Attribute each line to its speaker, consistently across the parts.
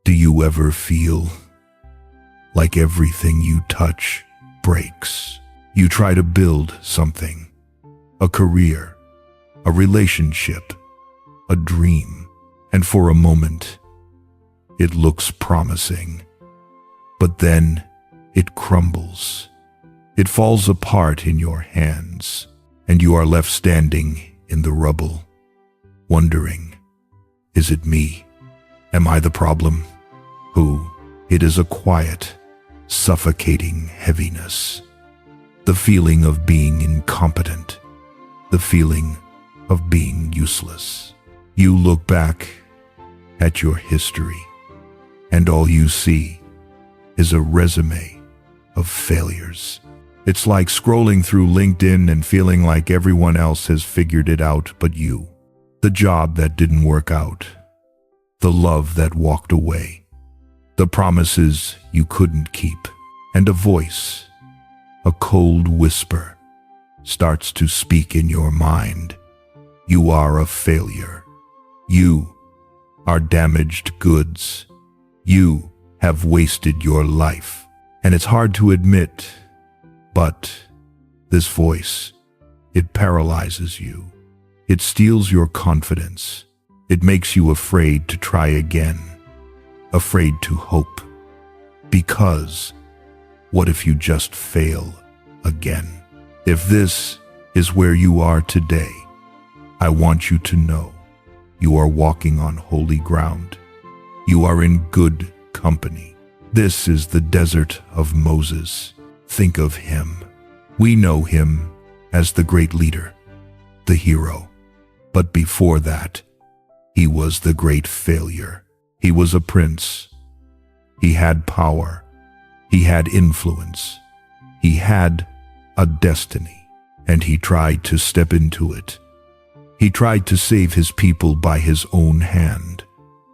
Speaker 1: Do you ever feel like everything you touch breaks? You try to build something, a career, a relationship, a dream, and for a moment, it looks promising. But then it crumbles. It falls apart in your hands, and you are left standing in the rubble, wondering, is it me? Am I the problem? It is a quiet, suffocating heaviness. The feeling of being incompetent. The feeling of being useless. You look back at your history, and all you see is a resume of failures. It's like scrolling through LinkedIn and feeling like everyone else has figured it out but you. The job that didn't work out. The love that walked away. The promises you couldn't keep. And a voice, a cold whisper, starts to speak in your mind. You are a failure. You are damaged goods. You have wasted your life. And it's hard to admit, but this voice, it paralyzes you. It steals your confidence. It makes you afraid to try again, afraid to hope. Because what if you just fail again? If this is where you are today, I want you to know you are walking on holy ground. You are in good company. This is the desert of Moses. Think of him. We know him as the great leader, the hero. But before that, he was the great failure. He was a prince. He had power. He had influence. He had a destiny, and he tried to step into it. He tried to save his people by his own hand,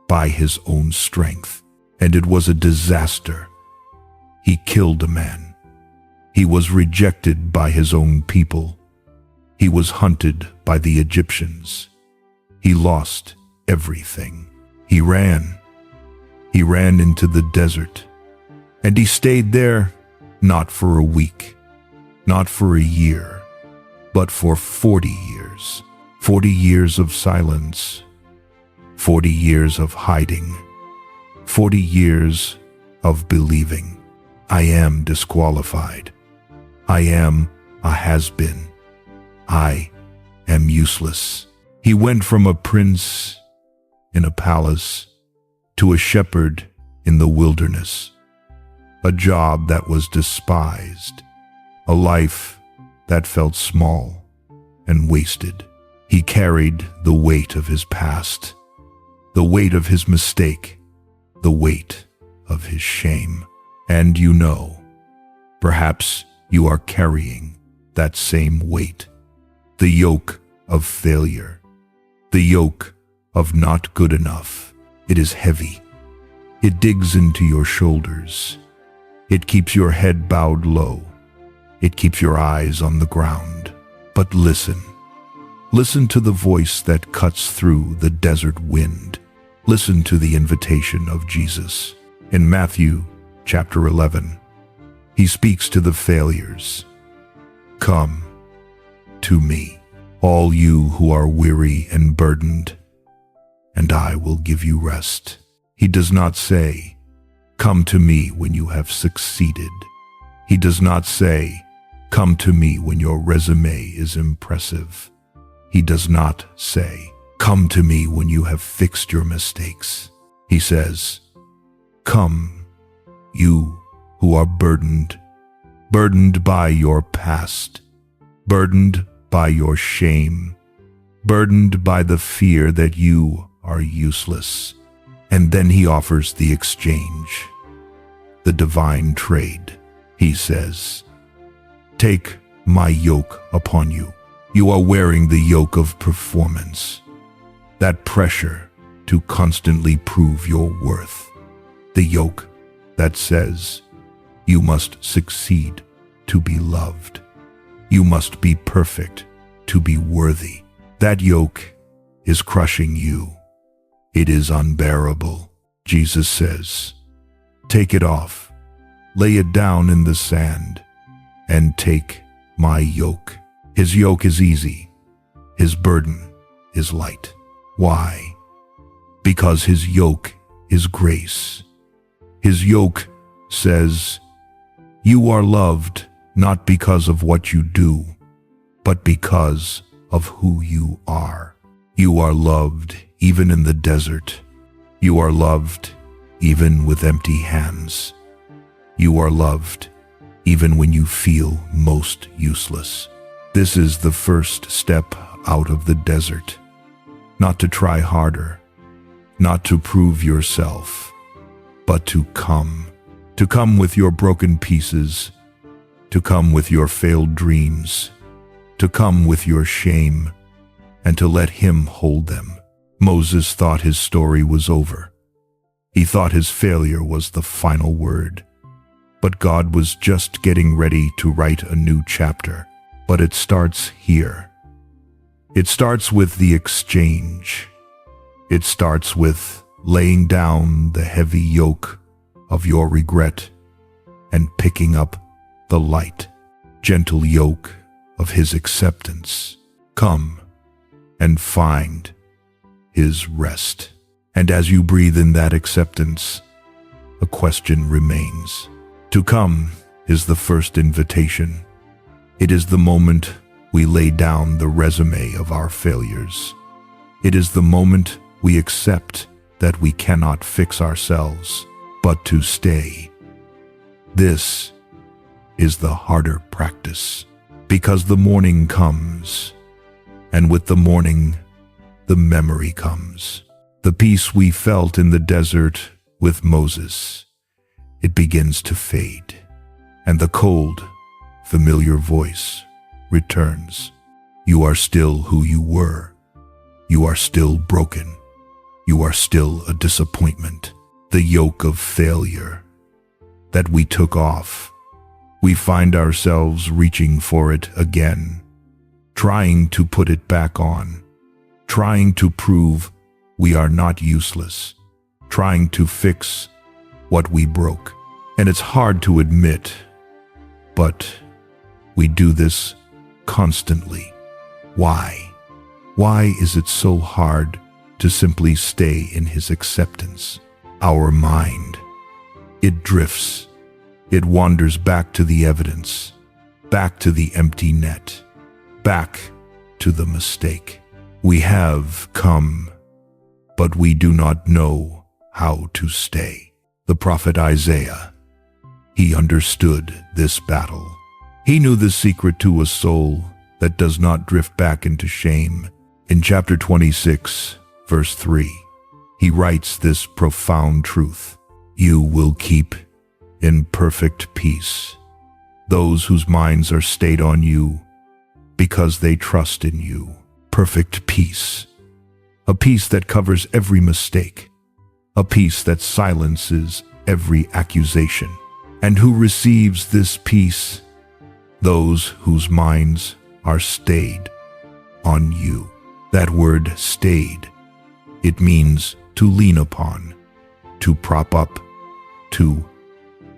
Speaker 1: by his own strength, and it was a disaster. He killed a man. He was rejected by his own people. He was hunted by the Egyptians. He lost everything. He ran. He ran into the desert, and he stayed there not for a week, not for a year, but for 40 years. 40 years of silence, 40 years of hiding, 40 years of believing. I am disqualified. I am a has-been. I am useless. He went from a prince in a palace to a shepherd in the wilderness, a job that was despised, a life that felt small and wasted. He carried the weight of his past, the weight of his mistake, the weight of his shame. And you know, perhaps you are carrying that same weight, the yoke of failure, the yoke of not good enough. It is heavy. It digs into your shoulders. It keeps your head bowed low. It keeps your eyes on the ground. But listen. Listen to the voice that cuts through the desert wind. Listen to the invitation of Jesus. In Matthew chapter 11, he speaks to the failures. Come to me, all you who are weary and burdened, and I will give you rest. He does not say, come to me when you have succeeded. He does not say, come to me when your resume is impressive. He does not say, come to me when you have fixed your mistakes. He says, come, you who are burdened by your past, burdened by your shame, burdened by the fear that you are useless. And then he offers the exchange, the divine trade. He says, take my yoke upon you. You are wearing the yoke of performance, that pressure to constantly prove your worth, the yoke that says you must succeed to be loved. You must be perfect to be worthy. That yoke is crushing you. It is unbearable. Jesus says, "Take it off, lay it down in the sand, and take my yoke." His yoke is easy, his burden is light. Why? Because his yoke is grace. His yoke says, "You are loved not because of what you do, but because of who you are." You are loved even in the desert. You are loved even with empty hands. You are loved even when you feel most useless. This is the first step out of the desert. Not to try harder, not to prove yourself, but to come. To come with your broken pieces, to come with your failed dreams, to come with your shame, and to let him hold them. Moses thought his story was over. He thought his failure was the final word. But God was just getting ready to write a new chapter. But it starts here. It starts with the exchange. It starts with laying down the heavy yoke of your regret and picking up the light, gentle yoke of his acceptance. Come and find his rest. And as you breathe in that acceptance, a question remains. To come is the first invitation. It is the moment we lay down the resume of our failures. It is the moment we accept that we cannot fix ourselves, but to stay. This is the harder practice, because the morning comes, and with the morning, the memory comes. The peace we felt in the desert with Moses, it begins to fade, and the cold, familiar voice returns. You are still who you were. You are still broken. You are still a disappointment. The yoke of failure that we took off, we find ourselves reaching for it again, trying to put it back on, trying to prove we are not useless, trying to fix what we broke. And it's hard to admit, but we do this constantly. Why? Why is it so hard to simply stay in his acceptance? Our mind, it drifts. It wanders back to the evidence, back to the empty net, back to the mistake. We have come, but we do not know how to stay. The prophet Isaiah, he understood this battle. He knew the secret to a soul that does not drift back into shame. In chapter 26, verse 3, he writes this profound truth: "You will keep in perfect peace those whose minds are stayed on you, because they trust in you." Perfect peace. A peace that covers every mistake. A peace that silences every accusation. And who receives this peace? Those whose minds are stayed on you. That word stayed, it means to lean upon, to prop up, to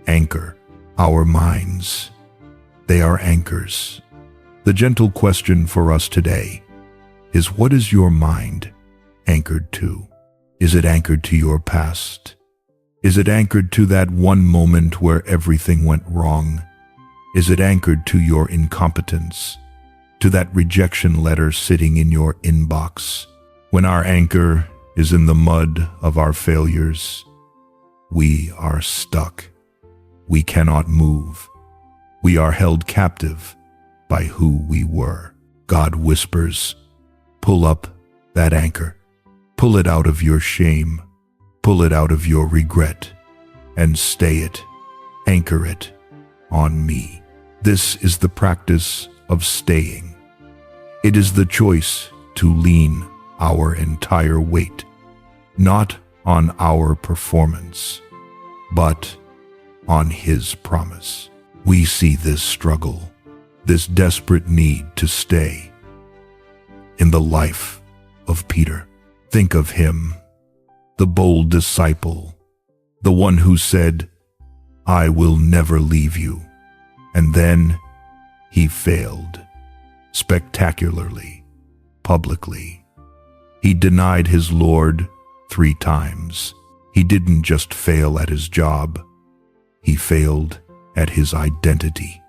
Speaker 1: anchor. Our minds, they are anchors. The gentle question for us today is, what is your mind anchored to? Is it anchored to your past? Is it anchored to that one moment where everything went wrong? Is it anchored to your incompetence, to that rejection letter sitting in your inbox? When our anchor is in the mud of our failures, we are stuck. We cannot move. We are held captive by who we were. God whispers, pull up that anchor. Pull it out of your shame. Pull it out of your regret and stay it. Anchor it on me. This is the practice of staying. It is the choice to lean our entire weight, not on our performance, but on his promise. We see this struggle, this desperate need to stay, in the life of Peter. Think of him, the bold disciple the one who said, "I will never leave you." And then he failed, spectacularly, publicly. He denied his Lord 3 times. He didn't just fail at his job. He failed at his identity.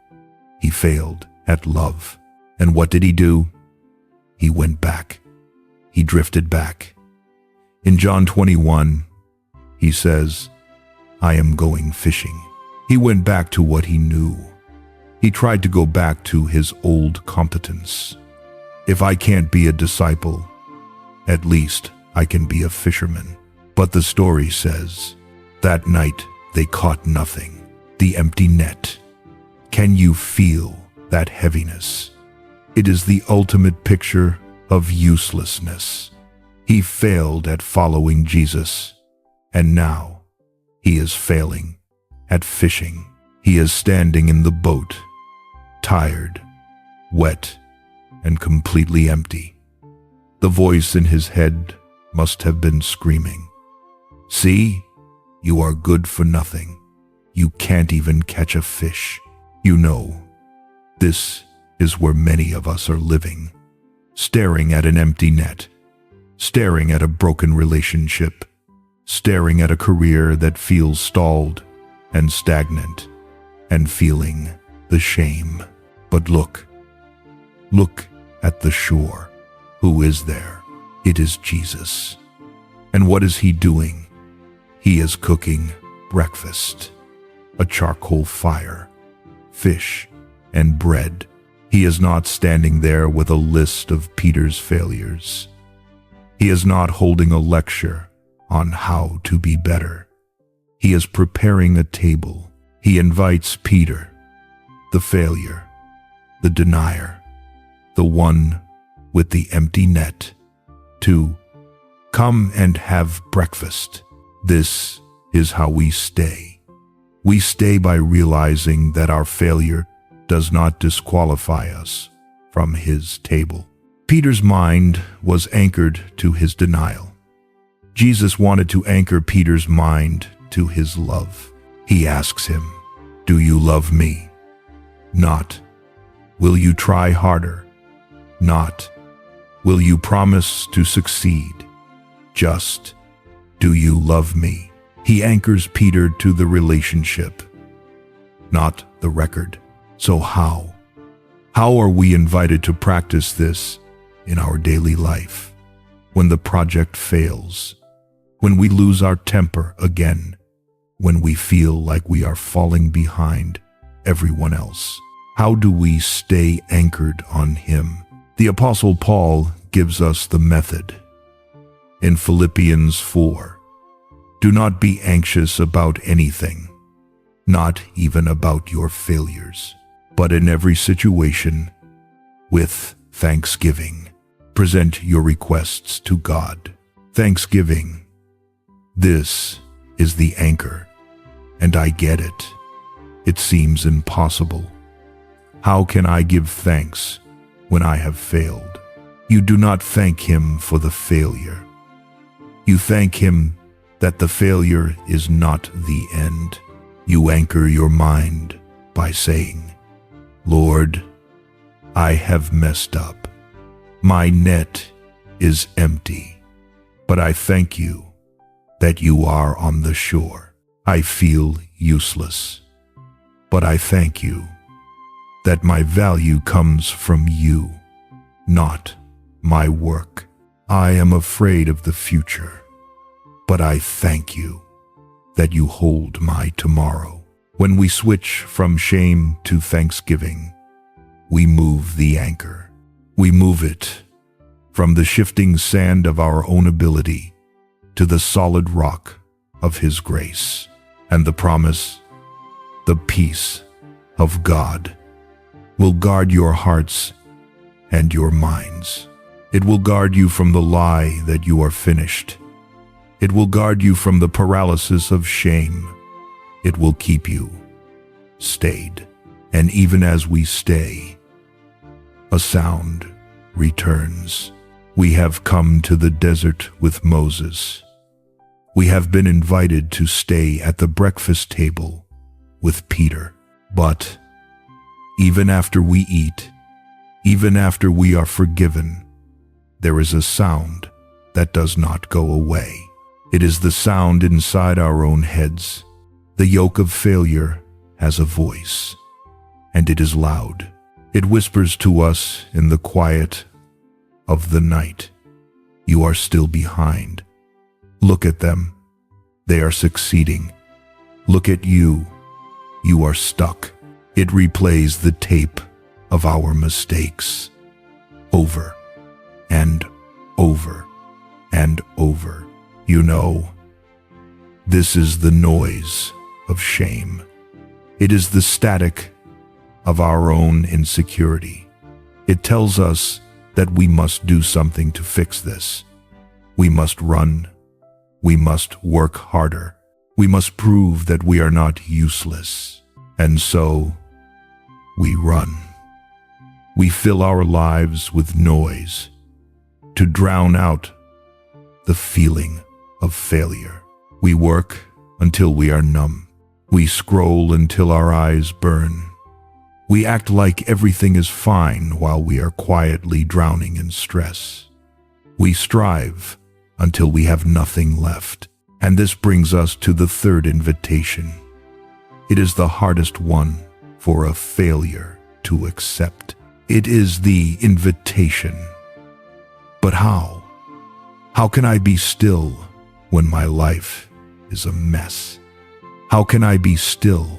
Speaker 1: He failed at love. And what did he do? He went back. He drifted back. In John 21, he says, "I am going fishing." He went back to what he knew. He tried to go back to his old competence. If I can't be a disciple, at least I can be a fisherman. But the story says, that night they caught nothing. The empty net. Can you feel that heaviness? It is the ultimate picture of uselessness. He failed at following Jesus, and now he is failing at fishing. He is standing in the boat, tired, wet, and completely empty. The voice in his head must have been screaming, "See, you are good for nothing. You can't even catch a fish." You know, this is where many of us are living, staring at an empty net, staring at a broken relationship, staring at a career that feels stalled and stagnant, and feeling the shame. But look at the shore. Who is there? It is Jesus. And what is he doing? He is cooking breakfast, a charcoal fire, fish, and bread. He is not standing there with a list of Peter's failures. He is not holding a lecture on how to be better. He is preparing a table. He invites Peter, the failure, the denier, the one with the empty net, to come and have breakfast. This is how we stay. We stay by realizing that our failure does not disqualify us from his table. Peter's mind was anchored to his denial. Jesus wanted to anchor Peter's mind to his love. He asks him, "Do you love me?" Not, "Will you try harder?" Not, "Will you promise to succeed?" Just, "Do you love me?" He anchors Peter to the relationship, not the record. So how? How are we invited to practice this in our daily life? When the project fails, when we lose our temper again, when we feel like we are falling behind everyone else, how do we stay anchored on him? The Apostle Paul gives us the method. In Philippians 4, "Do not be anxious about anything, not even about your failures, but in every situation, with thanksgiving, present your requests to God." Thanksgiving. This is the anchor, and I get it. It seems impossible. How can I give thanks when I have failed? You do not thank him for the failure. You thank him that the failure is not the end. You anchor your mind by saying, "Lord, I have messed up. My net is empty, but I thank you that you are on the shore. I feel useless, but I thank you that my value comes from you, not my work. I am afraid of the future, but I thank you that you hold my tomorrow." When we switch from shame to thanksgiving, we move the anchor. We move it from the shifting sand of our own ability to the solid rock of his grace. And the promise, the peace of God, will guard your hearts and your minds. It will guard you from the lie that you are finished. It will guard you from the paralysis of shame. It will keep you stayed. And even as we stay, a sound returns. We have come to the desert with Moses. We have been invited to stay at the breakfast table with Peter. But even after we eat, even after we are forgiven, there is a sound that does not go away. It is the sound inside our own heads. The yoke of failure has a voice, and it is loud. It whispers to us in the quiet of the night, "You are still behind. Look at them. They are succeeding. Look at you. You are stuck." It replays the tape of our mistakes over and over and over. You know, this is the noise of shame. It is the static of our own insecurity. It tells us that we must do something to fix this. We must run. We must work harder. We must prove that we are not useless. And so, we run. We fill our lives with noise to drown out the feeling of failure. We work until we are numb. We scroll until our eyes burn. We act like everything is fine while we are quietly drowning in stress. We strive until we have nothing left. And this brings us to the third invitation. It is the hardest one for a failure to accept. It is the invitation. But how? How can I be still when my life is a mess? How can I be still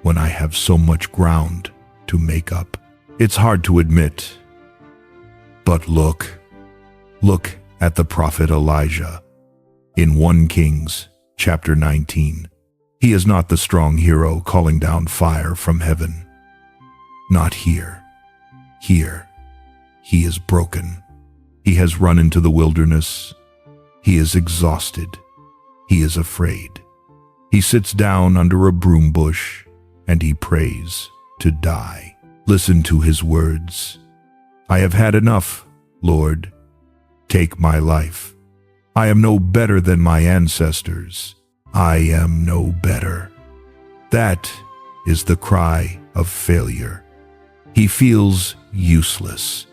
Speaker 1: when I have so much ground to make up? It's hard to admit, but look at the prophet Elijah in 1 Kings chapter 19. He is not the strong hero calling down fire from heaven. Not here. Here, he is broken. He has run into the wilderness. He is exhausted. He is afraid. He sits down under a broom bush and he prays to die. Listen to his words. "I have had enough, Lord. Take my life. I am no better than my ancestors. I am no better." That is the cry of failure. He feels useless.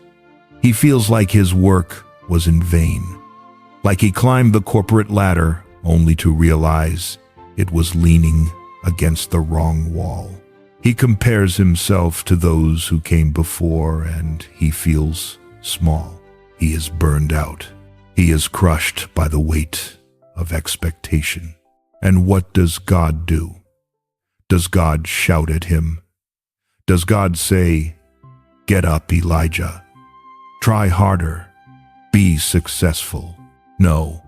Speaker 1: He feels like his work was in vain, like he climbed the corporate ladder only to realize it was leaning against the wrong wall. He compares himself to those who came before and he feels small. He is burned out. He is crushed by the weight of expectation. And what does God do? Does God shout at him? Does God say, "Get up, Elijah. Try harder. Be successful"? No.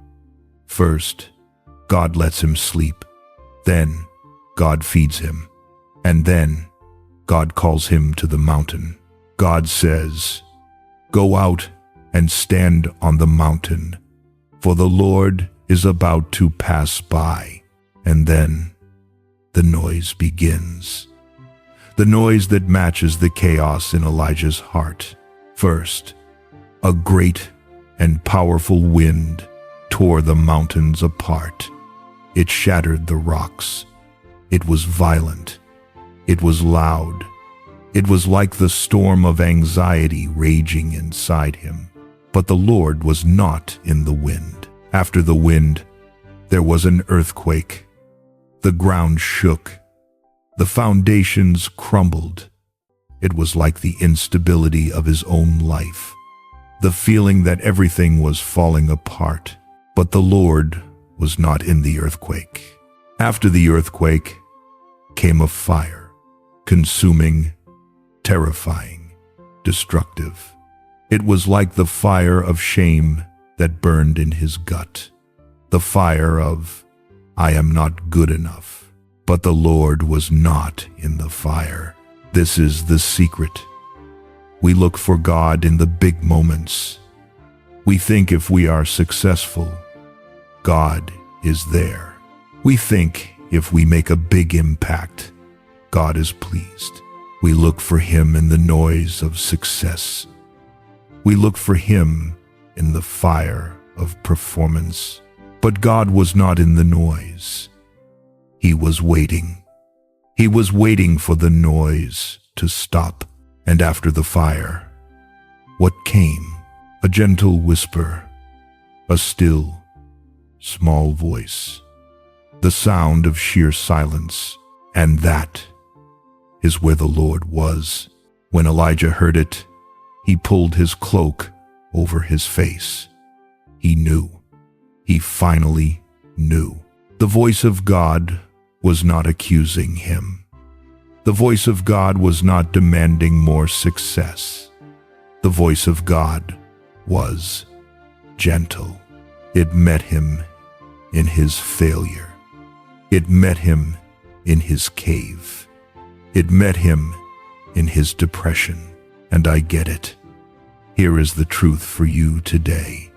Speaker 1: First, God lets him sleep. Then, God feeds him. And then, God calls him to the mountain. God says, "Go out and stand on the mountain, for the Lord is about to pass by." And then, the noise begins. The noise that matches the chaos in Elijah's heart. First, a great and powerful wind tore the mountains apart. It shattered the rocks. It was violent. It was loud. It was like the storm of anxiety raging inside him. But the Lord was not in the wind. After the wind, there was an earthquake. The ground shook. The foundations crumbled. It was like the instability of his own life, the feeling that everything was falling apart. But the Lord was not in the earthquake. After the earthquake came a fire, consuming, terrifying, destructive. It was like the fire of shame that burned in his gut, the fire of, "I am not good enough." But the Lord was not in the fire. This is the secret. We look for God in the big moments. We think if we are successful, God is there. We think if we make a big impact, God is pleased. We look for him in the noise of success. We look for him in the fire of performance. But God was not in the noise. He was waiting. He was waiting for the noise to stop. And after the fire, what came? A gentle whisper, a still, small voice, the sound of sheer silence. And that is where the Lord was. When Elijah heard it, he pulled his cloak over his face. He knew. He finally knew. The voice of God was not accusing him. The voice of God was not demanding more success. The voice of God was gentle. It met him in his failure. It met him in his cave. It met him in his depression. And I get it. Here is the truth for you today.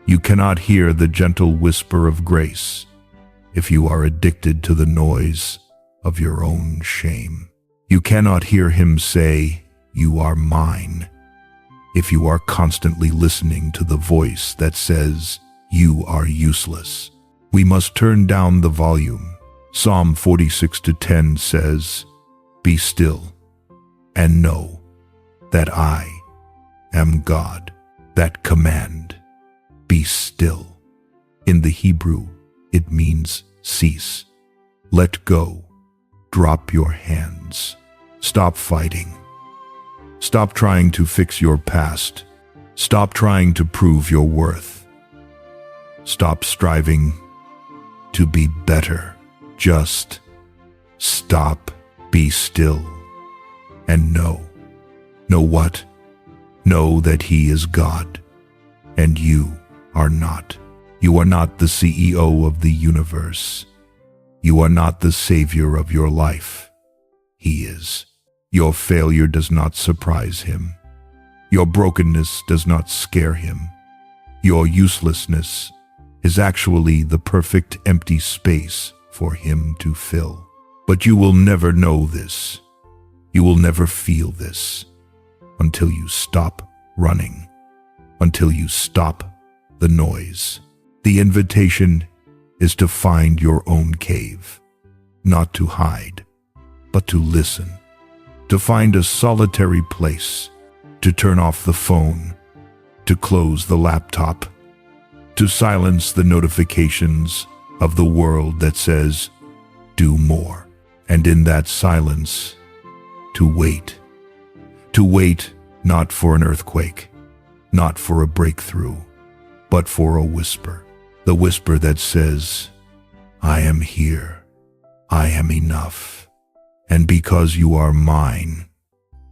Speaker 1: You cannot hear the gentle whisper of grace if you are addicted to the noise of your own shame. You cannot hear him say, "You are mine," if you are constantly listening to the voice that says, "You are useless." We must turn down the volume. Psalm 46:10 says, "Be still and know that I am God." That command, be still, in the Hebrew, it means cease. Let go. Drop your hands. Stop fighting. Stop trying to fix your past. Stop trying to prove your worth. Stop striving to be better. Just stop, be still, and know. Know what? Know that He is God, and you are not. You are not the CEO of the universe. You are not the savior of your life. He is. Your failure does not surprise Him. Your brokenness does not scare Him. Your uselessness is actually the perfect empty space for Him to fill. But you will never know this. You will never feel this until you stop running, until you stop the noise. The invitation is to find your own cave, not to hide, but to listen, to find a solitary place, to turn off the phone, to close the laptop, to silence the notifications of the world that says, do more. And in that silence, to wait not for an earthquake, not for a breakthrough, but for a whisper. The whisper that says, I am here, I am enough, and because you are mine,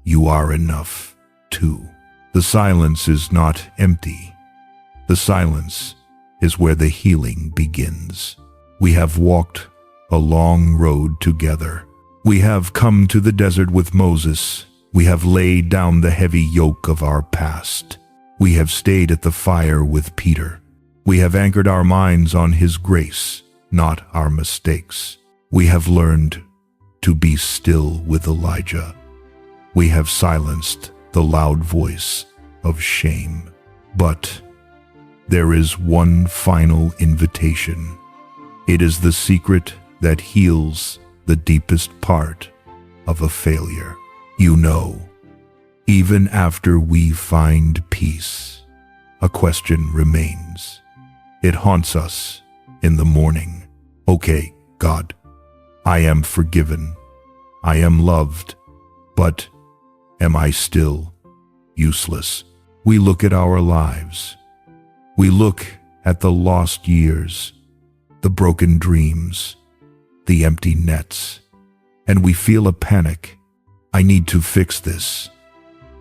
Speaker 1: you are enough too. The silence is not empty. The silence is where the healing begins. We have walked a long road together. We have come to the desert with Moses. We have laid down the heavy yoke of our past. We have stayed at the fire with Peter. We have anchored our minds on His grace, not our mistakes. We have learned to be still with Elijah. We have silenced the loud voice of shame. But there is one final invitation. It is the secret that heals the deepest part of a failure. You know, even after we find peace, a question remains. It haunts us in the morning. Okay, God, I am forgiven. I am loved. But am I still useless? We look at our lives. We look at the lost years, the broken dreams, the empty nets, and we feel a panic. I need to fix this.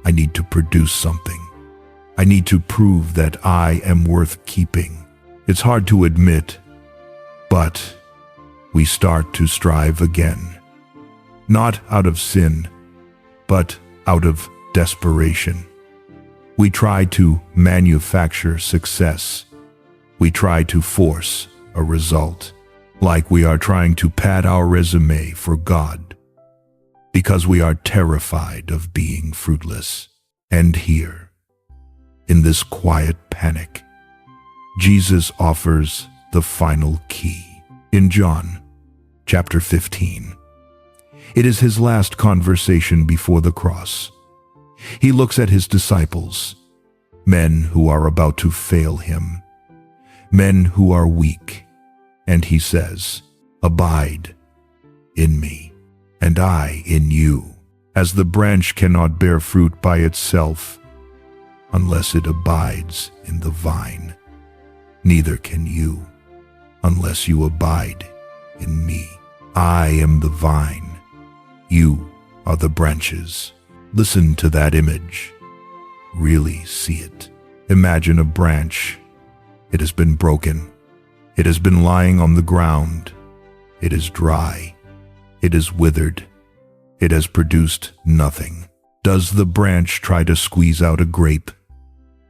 Speaker 1: I need to produce something. I need to prove that I am worth keeping. It's hard to admit, but we start to strive again. Not out of sin, but out of desperation. We try to manufacture success. We try to force a result, like we are trying to pad our resume for God, because we are terrified of being fruitless. And here, in this quiet panic, Jesus offers the final key. In John chapter 15, it is his last conversation before the cross. He looks at his disciples, men who are about to fail him, men who are weak, and he says, "Abide in me, and I in you. As the branch cannot bear fruit by itself unless it abides in the vine, neither can you unless you abide in me. I am the vine, you are the branches." Listen to that image. Really see it. Imagine a branch. It has been broken. It has been lying on the ground. It is dry. It is withered. It has produced nothing. Does the branch try to squeeze out a grape?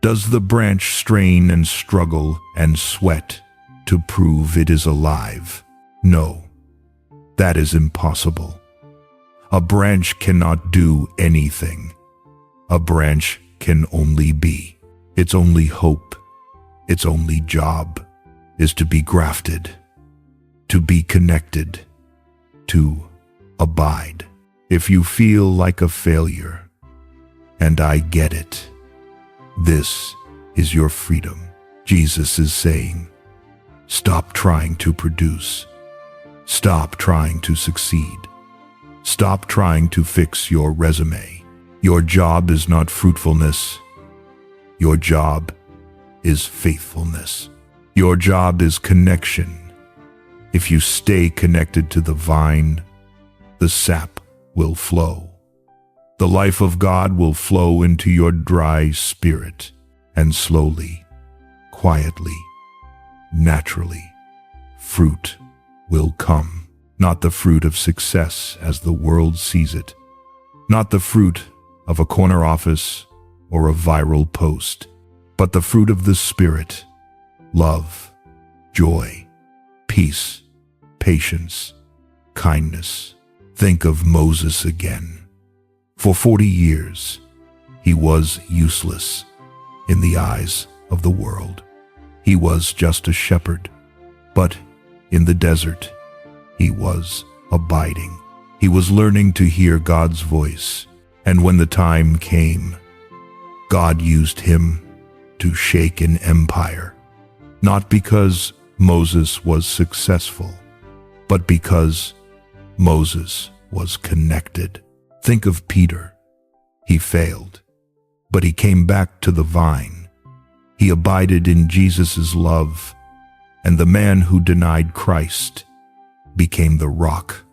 Speaker 1: Does the branch strain and struggle and sweat to prove it is alive? No, that is impossible. A branch cannot do anything. A branch can only be. Its only hope, its only job is to be grafted, to be connected, to abide. If you feel like a failure, and I get it, this is your freedom. Jesus is saying, stop trying to produce. Stop trying to succeed. Stop trying to fix your resume. Your job is not fruitfulness. Your job is faithfulness. Your job is connection. If you stay connected to the vine, the sap will flow. The life of God will flow into your dry spirit, and slowly, quietly, naturally, fruit will come. Not the fruit of success as the world sees it, not the fruit of a corner office or a viral post, but the fruit of the Spirit: love, joy, peace, patience, kindness. Think of Moses again. For 40 years, he was useless in the eyes of the world. He was just a shepherd, but in the desert, he was abiding. He was learning to hear God's voice, and when the time came, God used him to shake an empire, not because Moses was successful, but because Moses was connected. Think of Peter. He failed, but he came back to the vine. He abided in Jesus' love, and the man who denied Christ became the rock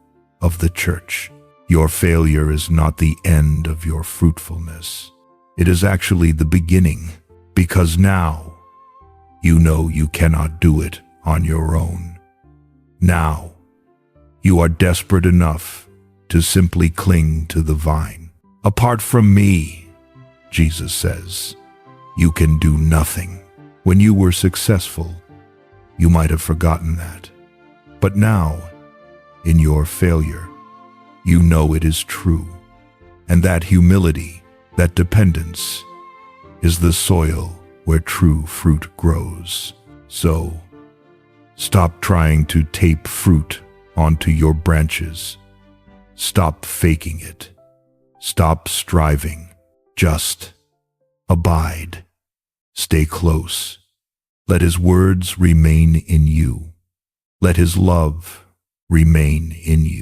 Speaker 1: of the church. Your failure is not the end of your fruitfulness. It is actually the beginning, because now you know you cannot do it on your own. Now you are desperate enough to simply cling to the vine. Apart from me, Jesus says, you can do nothing. When you were successful, you might have forgotten that. But now, in your failure, you know it is true. And that humility, that dependence, is the soil where true fruit grows. So, stop trying to tape fruit onto your branches. Stop faking it. Stop striving. Just abide. Stay close. Let His words remain in you. Let His love remain in you.